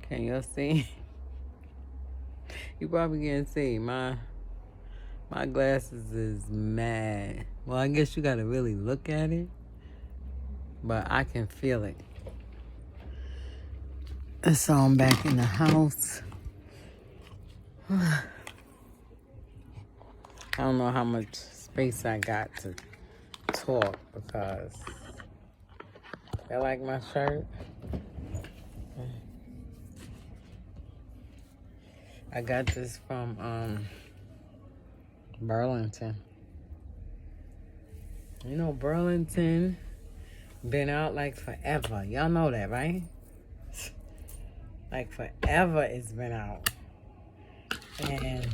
Can you see? You probably can't see. My glasses is mad. Well, I guess you gotta really look at it, but I can feel it. So I'm back in the house. I don't know how much space I got to talk because I like my shirt. I got this from Burlington. You know, Burlington been out like forever. Y'all know that, right? Like forever it's been out. And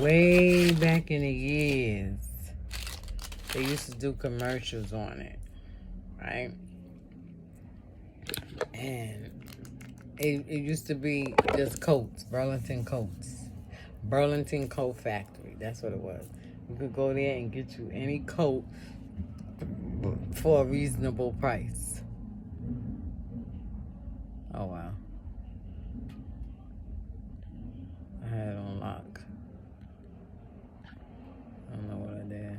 way back in the years, they used to do commercials on it, right? And it used to be just coats, Burlington coats. Burlington Coat Factory, that's what it was. You could go there and get you any coat for a reasonable price. Oh, wow. I had it on lock. I don't know what I did.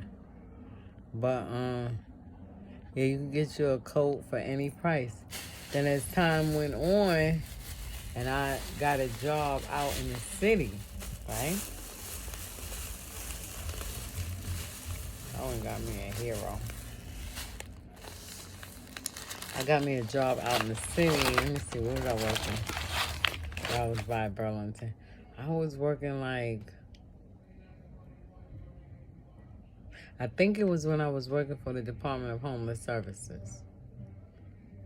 But, yeah, you can get you a coat for any price. Then as time went on, and I got a job out in the city, right? Owen got me a hero. I got me a job out in the city. Let me see, where was I working? I was by Burlington. I was working like, I think it was when I was working for the Department of Homeless Services.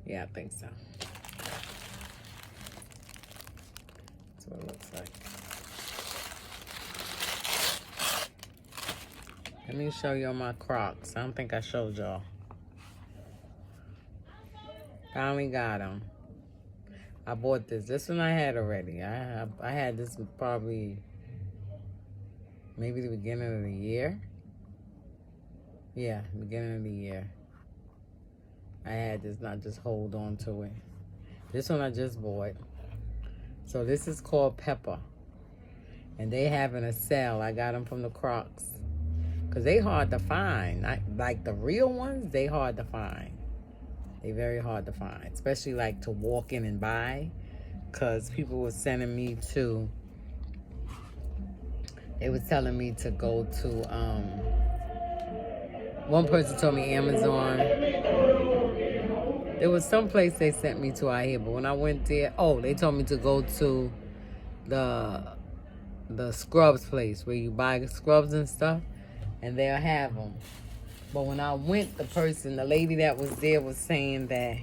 Yeah, I think so. That's what it looks like. Let me show y'all my Crocs. I don't think I showed y'all. Finally got them. I bought this. This one I had already. I had this probably maybe the beginning of the year. Yeah, beginning of the year. I had this, not just hold on to it. This one I just bought. So this is called Pepper. And they having a sale. I got them from the Crocs. Because they hard to find. Like the real ones, they hard to find. They very hard to find. Especially like to walk in and buy. Because people were sending me to... They was telling me to go to... one person told me Amazon. There was some place they sent me to out here, but when I went there, they told me to go to the scrubs place where you buy scrubs and stuff, and they'll have them. But when I went, the lady that was there was saying that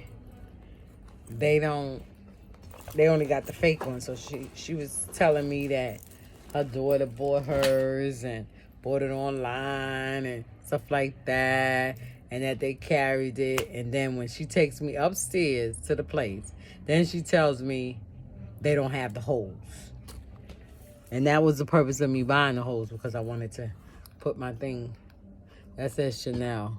they only got the fake ones. So she was telling me that her daughter bought hers and bought it online and stuff like that, and that they carried it. And then when she takes me upstairs to the place, then she tells me they don't have the holes. And that was the purpose of me buying the holes, because I wanted to put my thing. That says Chanel.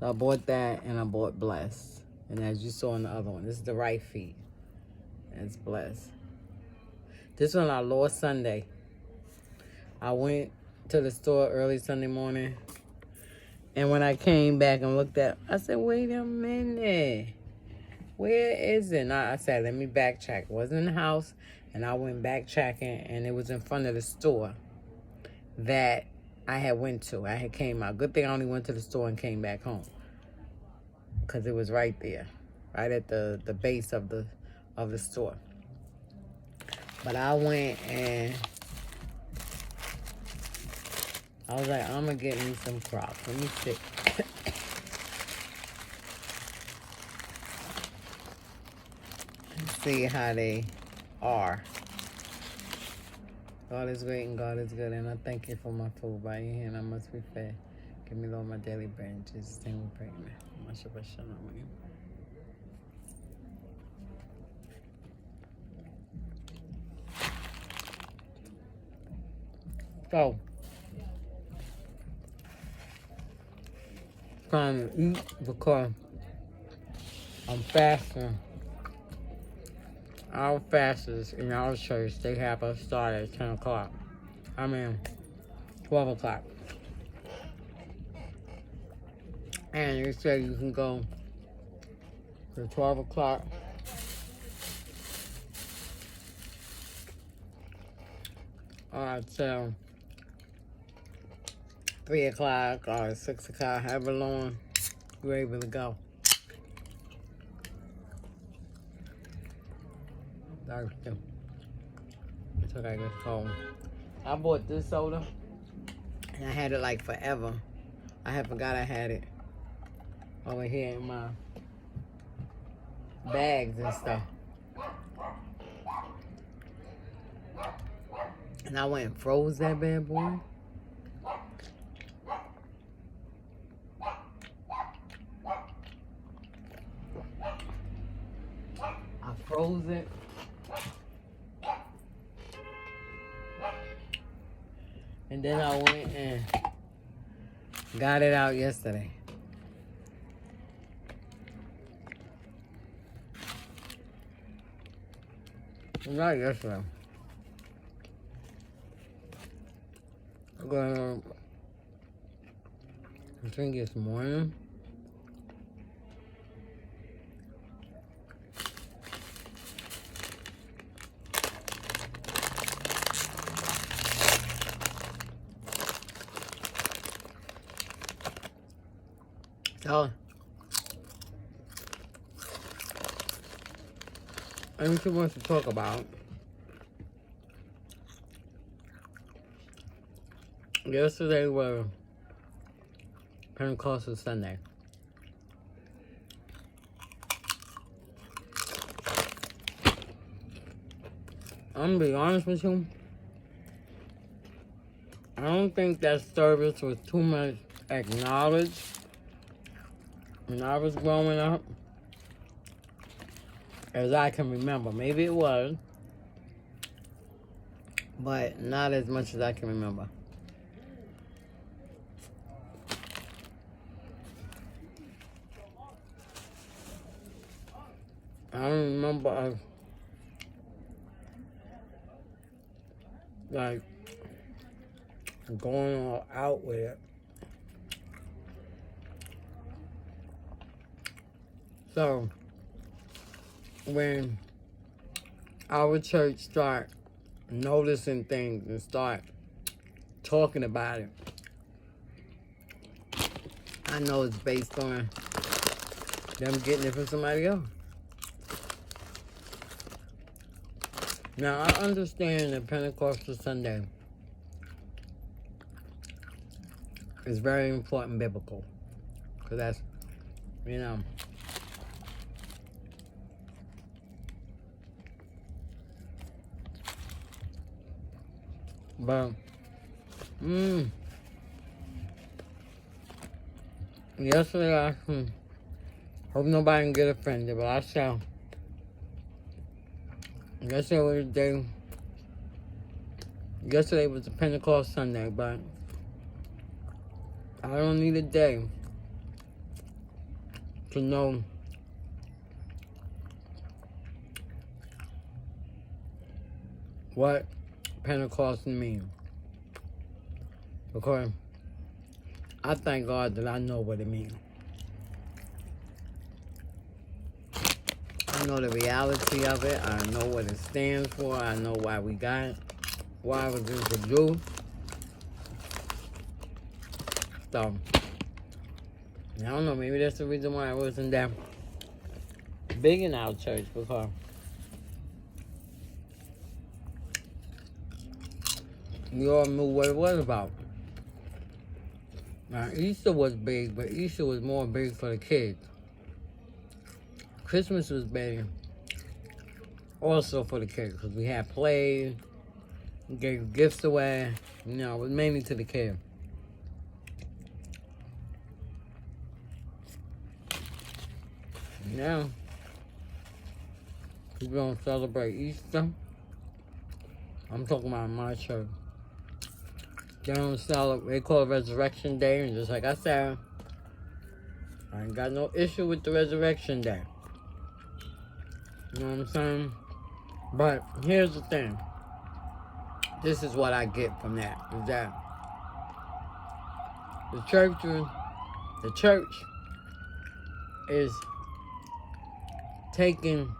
So I bought that, and I bought Bless. And as you saw in the other one, this is the right feet. And it's Bless. This one I lost Sunday. I went to the store early Sunday morning. And when I came back and looked at, I said, wait a minute. Where is it? And I said, let me backtrack. It wasn't in the house. And I went backtracking, and it was in front of the store that I had went to. I had came out. Good thing I only went to the store and came back home, because it was right there, right at the base of the store. But I went and I was like, I'm gonna get me some Crocs. Let me see. Let's see how they are. God is great and God is good, and I thank you for my food. By your hand I must be fed. Give me, Lord, my daily bread. In Jesus' name we pray, amen. So, trying to eat because I'm fasting our fastest in our church, they have us start at 10 o'clock. 12 o'clock. And they say you can go to 12 o'clock. Till 3 o'clock or 6 o'clock, however long you're able to go. So I get home. I bought this soda and I had it like forever. I had forgot I had it over here in my bags and stuff. And I went and froze that bad boy. I froze it. And then I went and got it out yesterday. Not yesterday. I'm going to drink this morning. So, anything wants to talk about? Yesterday was Pentecostal Sunday. I'm gonna be honest with you. I don't think that service was too much acknowledged when I was growing up, as I can remember. Maybe it was, but not as much as I can remember. I don't remember us, like, going all out with it. So, when our church start noticing things and start talking about it, I know it's based on them getting it from somebody else. Now, I understand that Pentecostal Sunday is very important biblical, because that's, you know, but, yesterday I hope nobody can get offended, but I shall. Yesterday was a Pentecost Sunday, but I don't need a day to know what Pentecost means. Because I thank God that I know what it means. I know the reality of it. I know what it stands for. I know why we got it, why it was introduced. So, I don't know, maybe that's the reason why it wasn't that big in our church, because we all knew what it was about. Now, Easter was big, but Easter was more big for the kids. Christmas was big also for the kids, because we had plays, gave gifts away. You know, it was mainly to the kids. Now, we're going to celebrate Easter. I'm talking about my church. They don't celebrate, they call it Resurrection Day, and just like I said, I ain't got no issue with the Resurrection Day. You know what I'm saying? But here's the thing. This is what I get from that. Is that the church is taking,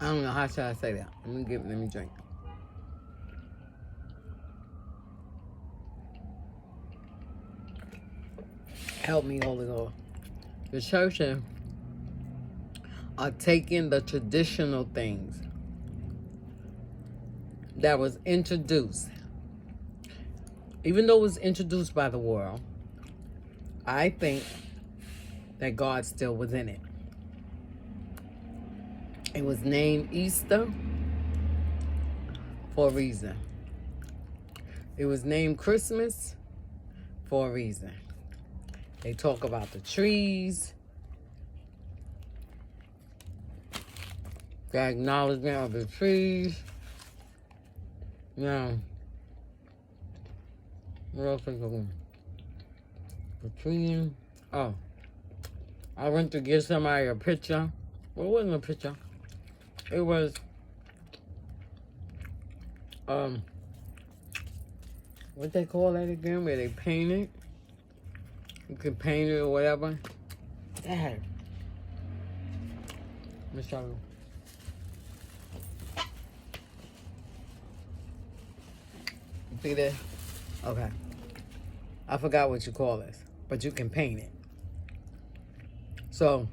I don't know, how should I say that? Let me drink. Help me, Holy Ghost. The churches are taking the traditional things that was introduced. Even though it was introduced by the world, I think that God still was in it. It was named Easter for a reason. It was named Christmas for a reason. They talk about the trees, the acknowledgement of the trees. Now, what else is going? The tree. Oh, I went to give somebody a picture. Well, it wasn't a picture. It was what they call that again? Where they paint it. You can paint it or whatever. Dad. Let me show you. You see that? Okay. I forgot what you call this, but you can paint it. So,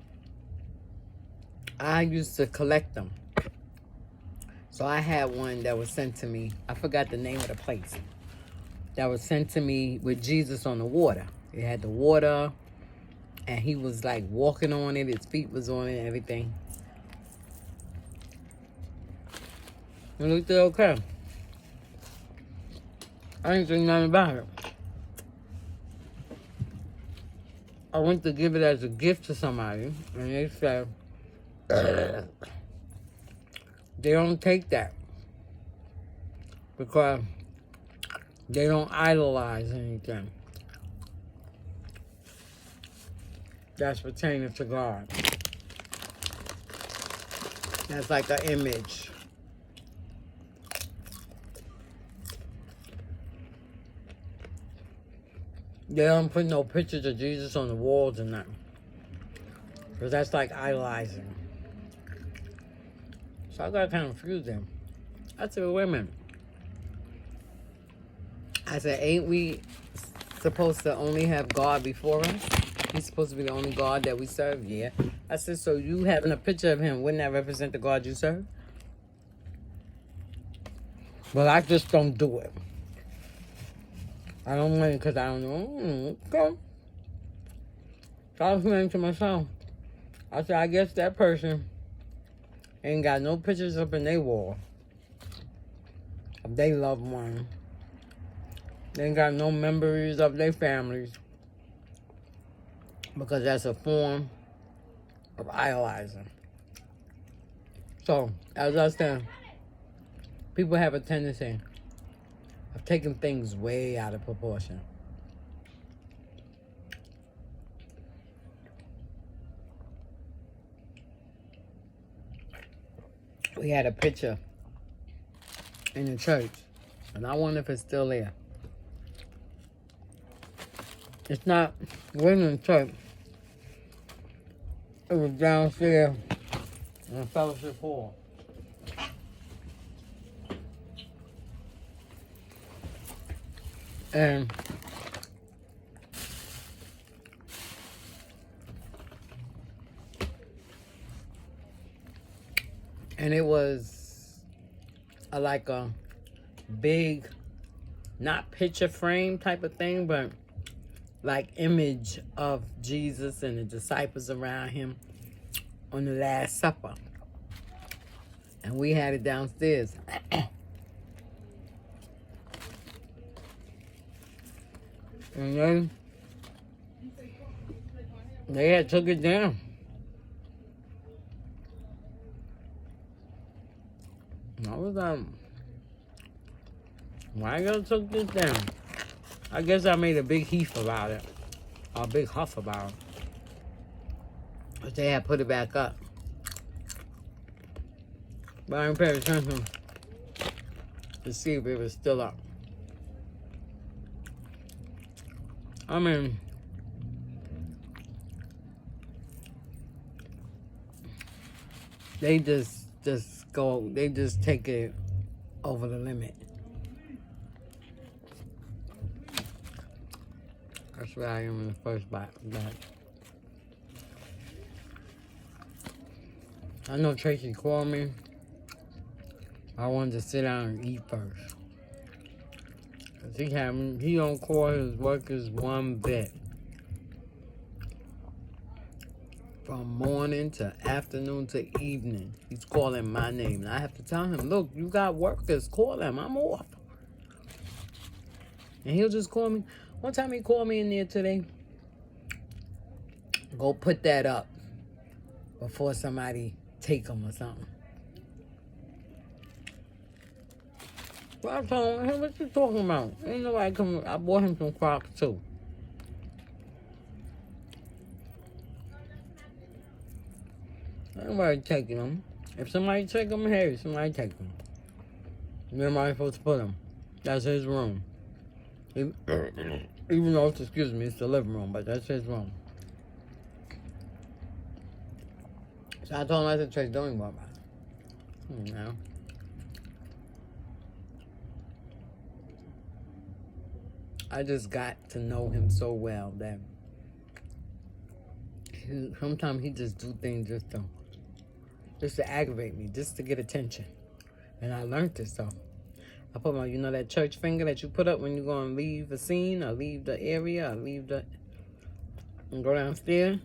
I used to collect them. So I had one that was sent to me. I forgot the name of the place. That was sent to me with Jesus on the water. It had the water, and he was like walking on it. His feet was on it and everything. It looked okay. I didn't think nothing about it. I went to give it as a gift to somebody, and they said, they don't take that because they don't idolize anything that's pertaining to God. That's like an image. They don't put no pictures of Jesus on the walls or nothing, because that's like idolizing. So I got kind of confused then. I said, well, wait a minute. I said, ain't we supposed to only have God before us? He's supposed to be the only God that we serve? Yeah. I said, so you having a picture of him, wouldn't that represent the God you serve? Well, I just don't do it. I don't want it because I don't know. Okay. So I was saying to myself, I said, I guess that person ain't got no pictures up in their wall of their loved one. They ain't got no memories of their families, because that's a form of idolizing. So, as I said, people have a tendency of taking things way out of proportion. We had a picture in the church, and I wonder if it's still there. It's not, we're in the church. It was downstairs in the fellowship hall. And it was like a big, not picture frame type of thing, but like image of Jesus and the disciples around him on the Last Supper. And we had it downstairs. And then they had took it down. I was like, why you gotta took this down? I guess I made a big heap about it. Or a big huff about it. But they had put it back up. But I didn't pay attention to see if it was still up. I mean, they just take it over the limit. That's where I am in the first batch. I know Tracy called me. I wanted to sit down and eat first. Cause he don't call his workers one bit. From morning to afternoon to evening, he's calling my name. And I have to tell him, look, you got workers, call them, I'm off. And he'll just call me. One time he called me in there today. Go put that up before somebody take him or something. Well, I told him, hey, what you talking about? Ain't nobody coming. I bought him some Crocs too. Ain't nobody taking them. If somebody take them, hey, somebody take them. Where am I supposed to put them? That's his room. Even though it's, excuse me, it's the living room, but that's his room. So I told him, I said, Trace, don't even worry about it. You know? I just got to know him so well that sometimes he just do things just to aggravate me, just to get attention. And I learned this though. I put my, you know that church finger that you put up when you're going to leave a scene or leave the area or and go downstairs?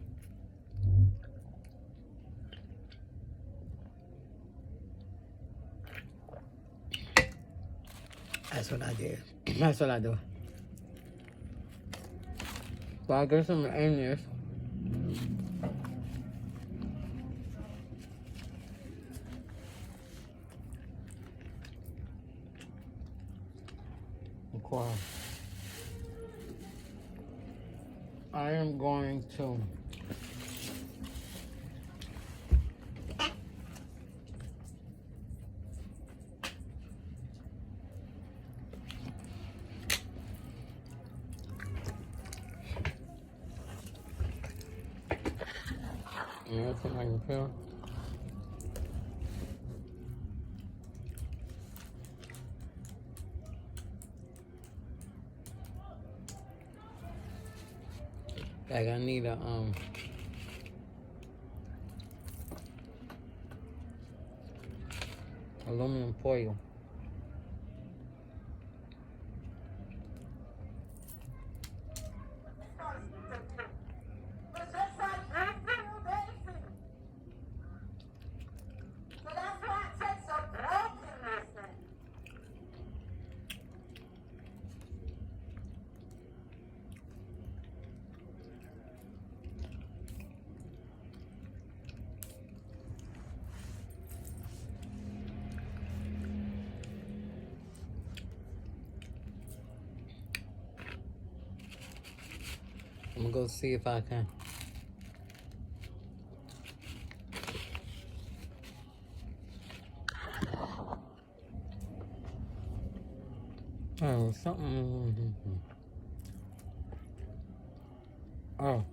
That's what I did. That's what I do. So I guess I'm in this. I am going to something I can feel. Like I need a aluminum foil. I'm gonna go see if I can. Oh, something. Oh,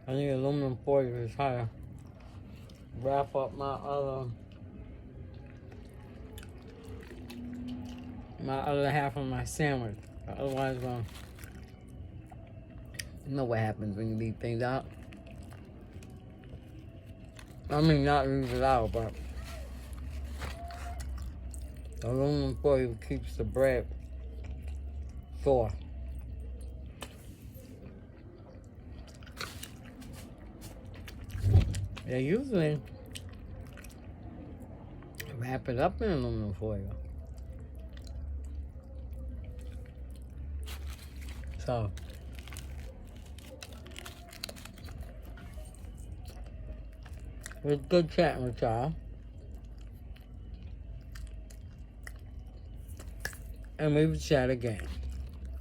I need aluminum foil to try to wrap up my other half of my sandwich. Otherwise, you know what happens when you leave things out. I mean, not leave it out, but aluminum foil keeps the bread soft. They usually wrap it up in aluminum foil. So, it's good chatting with y'all. And we will chat again.